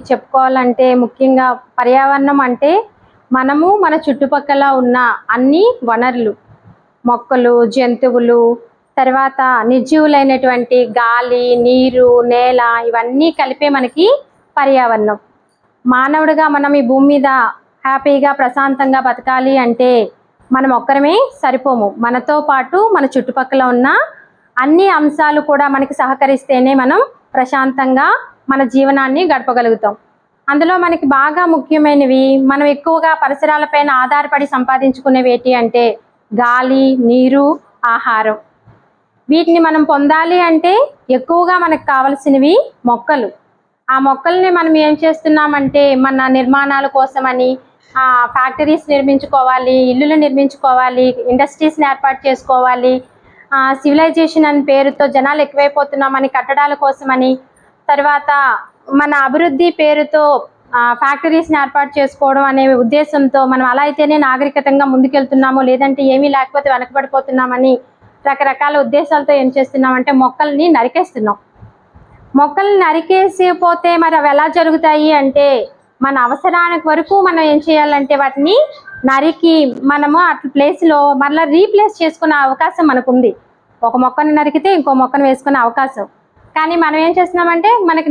చెప్పుకోవాలంటే ముఖ్యంగా పర్యావరణం అంటే మనము మన చుట్టుపక్కల ఉన్న అన్ని వనరులు, మొక్కలు, జంతువులు, తర్వాత నిర్జీవులైనటువంటి గాలి, నీరు, నేల ఇవన్నీ కలిపే మనకి పర్యావరణం. మానవుడిగా మనం ఈ భూమి మీద హ్యాపీగా ప్రశాంతంగా బతకాలి అంటే మనం ఒక్కరమే సరిపోము. మనతో పాటు మన చుట్టుపక్కల ఉన్న అన్ని అంశాలు కూడా మనకి సహకరిస్తేనే మనం ప్రశాంతంగా మన జీవనాన్ని గడపగలుగుతాం. అందులో మనకి బాగా ముఖ్యమైనవి మనం ఎక్కువగా పరిసరాలపైన ఆధారపడి సంపాదించుకునేవి ఏంటి అంటే గాలి, నీరు, ఆహారం. వీటిని మనం పొందాలి అంటే ఎక్కువగా మనకు కావాల్సినవి మొక్కలు. ఆ మొక్కల్ని మనం ఏం చేస్తున్నామంటే మన నిర్మాణాల కోసమని ఫ్యాక్టరీస్ నిర్మించుకోవాలి, ఇల్లులు నిర్మించుకోవాలి, ఇండస్ట్రీస్ని ఏర్పాటు చేసుకోవాలి, సివిలైజేషన్ అనే పేరుతో జనాలు ఎక్కువైపోతున్నామని కట్టడాల కోసమని, తర్వాత మన అభివృద్ధి పేరుతో ఫ్యాక్టరీస్ని ఏర్పాటు చేసుకోవడం అనే ఉద్దేశంతో మనం అలా అయితేనే నాగరికతంగా ముందుకెళ్తున్నాము, లేదంటే ఏమీ లేకపోతే వెనకబడిపోతున్నామని రకరకాల ఉద్దేశాలతో ఏం చేస్తున్నామంటే మొక్కల్ని నరికేస్తున్నాం. మొక్కల్ని నరికేసిపోతే మరి అవి ఎలా జరుగుతాయి అంటే మన అవసరానికి వరకు మనం ఏం చేయాలంటే వాటిని నరికి మనము అట్ల ప్లేస్లో మళ్ళీ రీప్లేస్ చేసుకునే అవకాశం మనకు ఉంది. ఒక మొక్కను నరికితే ఇంకో మొక్కను వేసుకునే అవకాశం. కానీ మనం ఏం చేస్తున్నామంటే మనకి